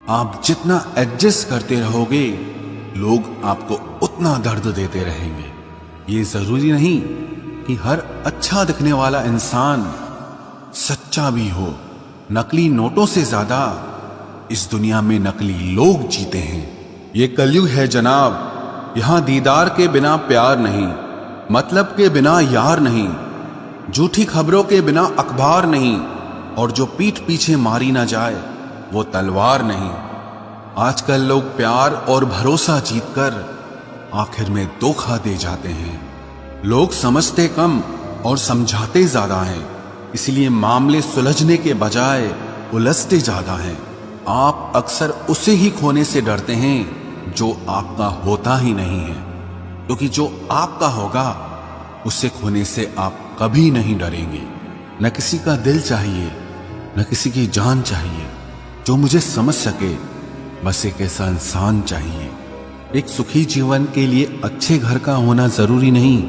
आप जितना एडजस्ट करते रहोगे, लोग आपको उतना दर्द देते रहेंगे। ये जरूरी नहीं कि हर अच्छा दिखने वाला इंसान सच्चा भी हो। नकली नोटों से ज्यादा इस दुनिया में नकली लोग जीते हैं। ये कलयुग है जनाब, यहां दीदार के बिना प्यार नहीं, मतलब के बिना यार नहीं, झूठी खबरों के बिना अखबार नहीं, और जो पीठ पीछे मारी ना जाए वो तलवार नहीं। आजकल लोग प्यार और भरोसा जीतकर आखिर में धोखा दे जाते हैं। लोग समझते कम और समझाते ज्यादा हैं, इसलिए मामले सुलझने के बजाय उलझते ज्यादा हैं। आप अक्सर उसे ही खोने से डरते हैं जो आपका होता ही नहीं है, क्योंकि जो आपका होगा उसे खोने से आप कभी नहीं डरेंगे। न किसी का दिल चाहिए, न किसी की जान चाहिए, जो मुझे समझ सके, बस एक ऐसा इंसान चाहिए। एक सुखी जीवन के लिए अच्छे घर का होना जरूरी नहीं,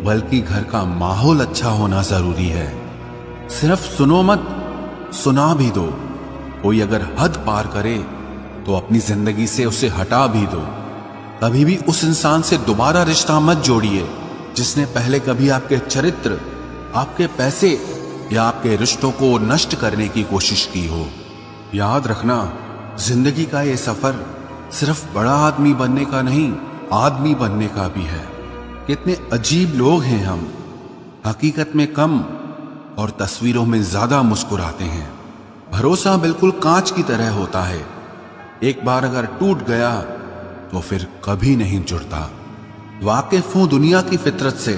बल्कि घर का माहौल अच्छा होना जरूरी है। सिर्फ सुनो मत, सुना भी दो। कोई अगर हद पार करे तो अपनी जिंदगी से उसे हटा भी दो। कभी भी उस इंसान से दोबारा रिश्ता मत जोड़िए जिसने पहले कभी आपके चरित्र, आपके पैसे या आपके रिश्तों को नष्ट करने की कोशिश की हो। याद रखना, जिंदगी का ये सफर सिर्फ बड़ा आदमी बनने का नहीं, आदमी बनने का भी है। कितने अजीब लोग हैं हम, हकीकत में कम और तस्वीरों में ज्यादा मुस्कुराते हैं। भरोसा बिल्कुल कांच की तरह होता है, एक बार अगर टूट गया तो फिर कभी नहीं जुड़ता। वाकिफ हूं दुनिया की फितरत से,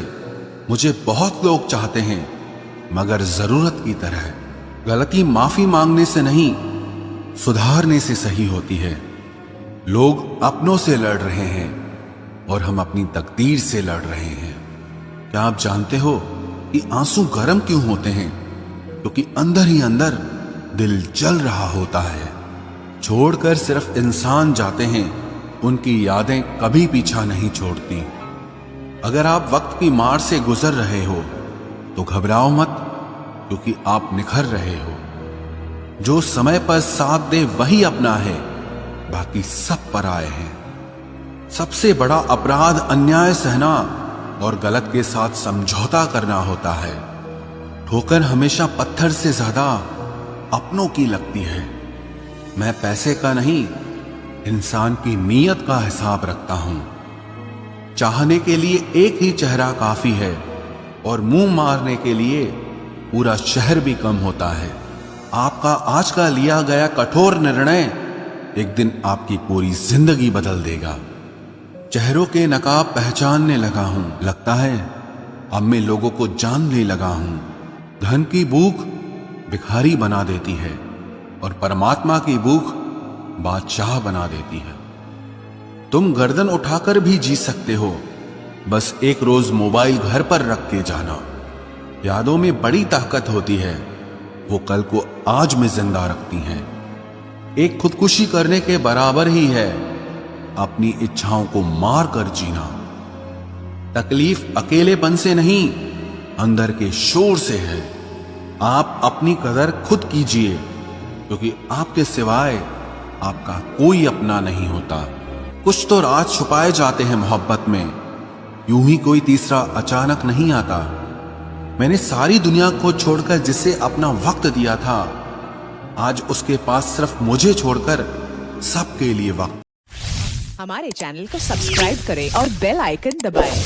मुझे बहुत लोग चाहते हैं मगर जरूरत की तरह। गलती माफी मांगने से नहीं, सुधारने से सही होती है। लोग अपनों से लड़ रहे हैं और हम अपनी तकदीर से लड़ रहे हैं। क्या आप जानते हो कि आंसू गर्म क्यों होते हैं? क्योंकि अंदर ही अंदर दिल जल रहा होता है। छोड़कर सिर्फ इंसान जाते हैं, उनकी यादें कभी पीछा नहीं छोड़ती। अगर आप वक्त की मार से गुजर रहे हो तो घबराओ मत, क्योंकि आप निखर रहे हो। जो समय पर साथ दे वही अपना है, बाकी सब पराए हैं। सबसे बड़ा अपराध अन्याय सहना और गलत के साथ समझौता करना होता है। ठोकर हमेशा पत्थर से ज्यादा अपनों की लगती है। मैं पैसे का नहीं, इंसान की नीयत का हिसाब रखता हूं। चाहने के लिए एक ही चेहरा काफी है, और मुंह मारने के लिए पूरा शहर भी कम होता है। आपका आज का लिया गया कठोर निर्णय एक दिन आपकी पूरी जिंदगी बदल देगा। चेहरों के नकाब पहचानने लगा हूं, लगता है अब मैं लोगों को जानने लगा हूं। धन की भूख भिखारी बना देती है और परमात्मा की भूख बादशाह बना देती है। तुम गर्दन उठाकर भी जी सकते हो, बस एक रोज मोबाइल घर पर रख के जाना। यादों में बड़ी ताकत होती है, वो कल को आज में जिंदा रखती हैं। एक खुदकुशी करने के बराबर ही है अपनी इच्छाओं को मार कर जीना। तकलीफ अकेलेपन से नहीं, अंदर के शोर से है। आप अपनी कदर खुद कीजिए, क्योंकि आपके सिवाय आपका कोई अपना नहीं होता। कुछ तो राज छुपाए जाते हैं मोहब्बत में, यूं ही कोई तीसरा अचानक नहीं आता। मैंने सारी दुनिया को छोड़कर जिसे अपना वक्त दिया था, आज उसके पास सिर्फ मुझे छोड़कर सबके लिए वक्त। हमारे चैनल को सब्सक्राइब करें और बेल आइकन दबाएं।